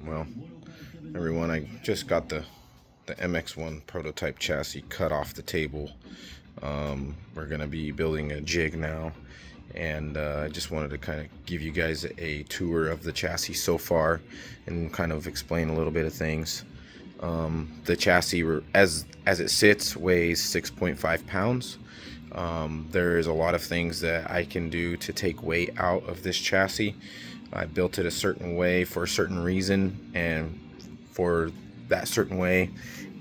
Well, everyone, I just got the MX1 prototype chassis cut off the table. We're gonna be building a jig now, and I just wanted to kind of give you guys a tour of the chassis so far and kind of explain a little bit of things. The chassis, as it sits, weighs 6.5 pounds. There is a lot of things that I can do to take weight out of this chassis. I built it a certain way for a certain reason, and for that certain way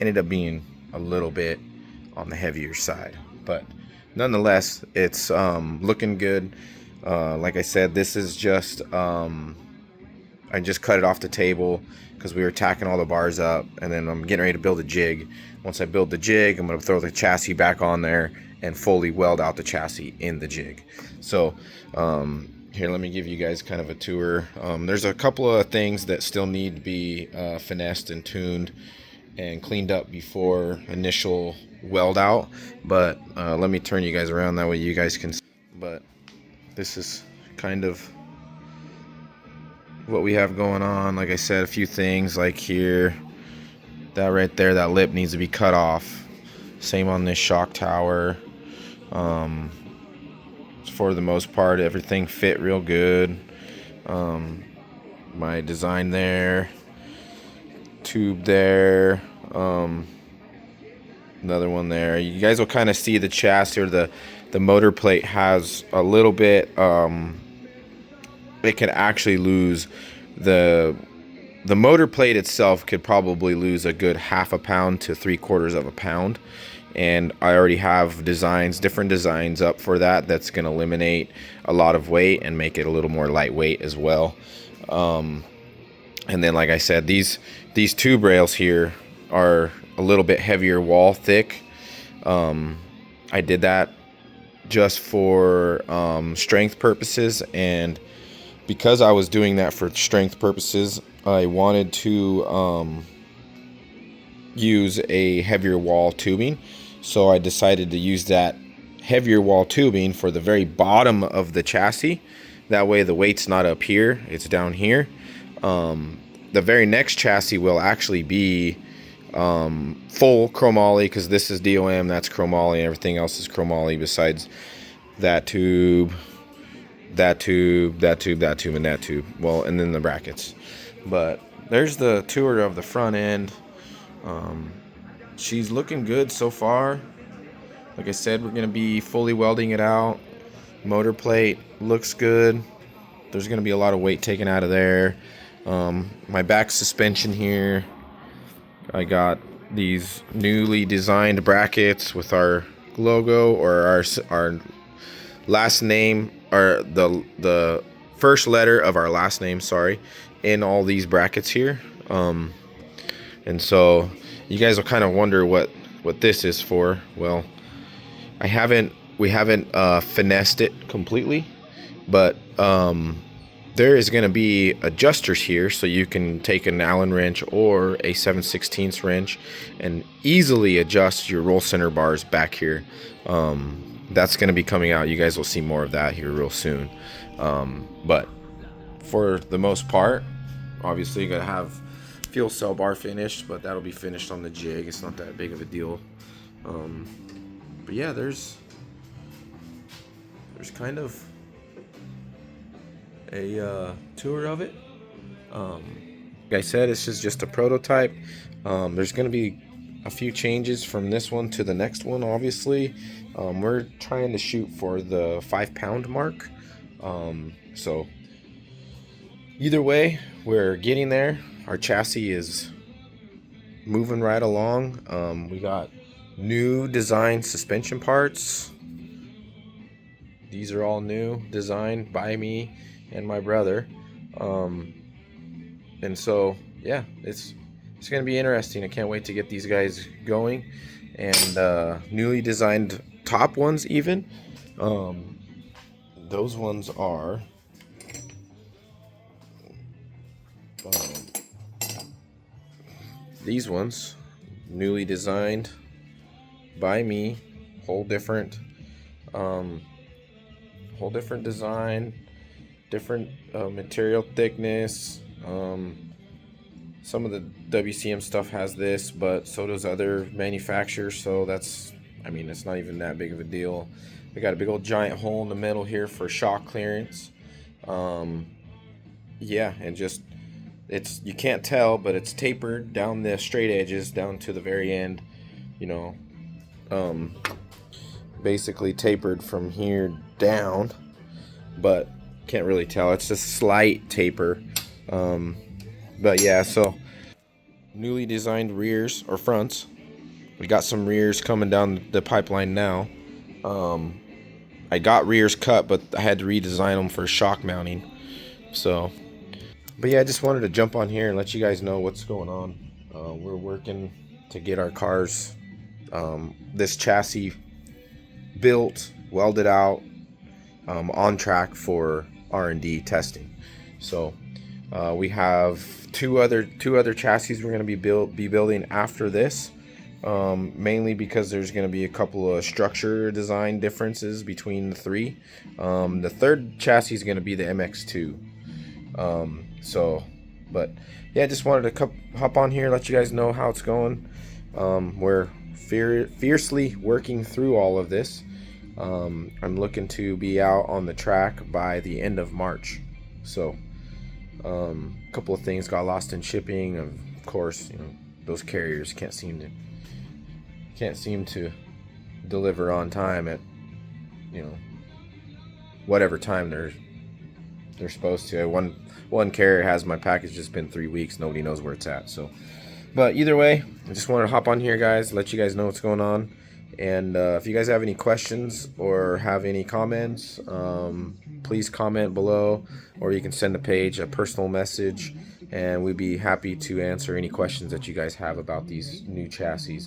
ended up being a little bit on the heavier side, but nonetheless it's looking good. Like I said, this is just I just cut it off the table because we were tacking all the bars up, and then I'm getting ready to build a jig. Once I build the jig, I'm going to throw the chassis back on there and fully weld out the chassis in the jig. So here, let me give you guys kind of a tour. There's a couple of things that still need to be finessed and tuned and cleaned up before initial weld out, but let me turn you guys around, that way you guys can see. But this is kind of what we have going on. Like I said, a few things like here, that right there, that lip needs to be cut off. Same on this shock tower. For the most part, everything fit real good. My design there, tube there, another one there. You guys will kind of see the chassis, or the motor plate has a little bit, it could actually lose the motor plate itself could probably lose a good half a pound to 3/4 of a pound. And I already have different designs up for that. That's going to eliminate a lot of weight and make it a little more lightweight as well. And then, like I said, these tube rails here are a little bit heavier wall thick. I did that just for strength purposes, and because I was doing that for strength purposes, I wanted to use a heavier wall tubing. So I decided to use that heavier wall tubing for the very bottom of the chassis. That way the weight's not up here, it's down here. The very next chassis will actually be full chromoly, because this is DOM, that's chromoly, everything else is chromoly besides that tube, that tube, that tube, that tube, and that tube. Well, and then the brackets. But there's the tour of the front end. She's looking good so far. Like I said, we're going to be fully welding it out. Motor plate looks good. There's going to be a lot of weight taken out of there. My back suspension here, I got these newly designed brackets with our logo, or our last name, or the first letter of our last name, sorry, in all these brackets here. And so you guys will kind of wonder what this is for. Well, we haven't finessed it completely, but there is going to be adjusters here, so you can take an Allen wrench or a 7/16 wrench and easily adjust your roll center bars back here. That's going to be coming out. You guys will see more of that here real soon. But for the most part, obviously you're going to have fuel cell bar finished, but that'll be finished on the jig. It's not that big of a deal. But yeah, there's kind of a tour of it. Like I said, this is just a prototype. There's going to be a few changes from this one to the next one, obviously. We're trying to shoot for the 5-pound mark. So either way, we're getting there. Our chassis is moving right along. We got new design suspension parts. These are all new, designed by me and my brother. And so yeah, it's going to be interesting. I can't wait to get these guys going. And newly designed top ones even. Those ones are these ones, newly designed by me, whole different design, different material thickness, Some of the WCM stuff has this, but so does other manufacturers, so that's, I mean, it's not even that big of a deal. We got a big old giant hole in the middle here for shock clearance. Yeah, and just, it's, you can't tell, but it's tapered down the straight edges down to the very end, you know, basically tapered from here down, but can't really tell. It's a slight taper. But yeah, so newly designed rears or fronts. We got some rears coming down the pipeline now. I got rears cut, but I had to redesign them for shock mounting. So, but yeah, I just wanted to jump on here and let you guys know what's going on. We're working to get our cars, this chassis built, welded out, on track for R&D testing. So we have two other chassis we're going to be building after this, mainly because there's going to be a couple of structure design differences between the three. The third chassis is going to be the MX2. So, but yeah, just wanted to hop on here, let you guys know how it's going. We're fiercely working through all of this. I'm looking to be out on the track by the end of March. So, a couple of things got lost in shipping. Of course, you know, those carriers can't seem to deliver on time at, you know, whatever time they're supposed to. One carrier has my package just been 3 weeks. Nobody knows where it's at. So, but either way, I just wanted to hop on here, guys, let you guys know what's going on. And if you guys have any questions or have any comments, please comment below, or you can send the page a personal message, and we'd be happy to answer any questions that you guys have about these new chassis.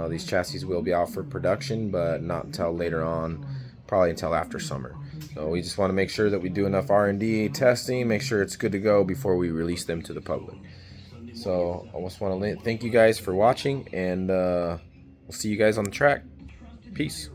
These chassis will be out for production, but not until later on, probably until after summer. So we just want to make sure that we do enough R&D testing, make sure it's good to go before we release them to the public. So I just want to thank you guys for watching, and we'll see you guys on the track. Peace.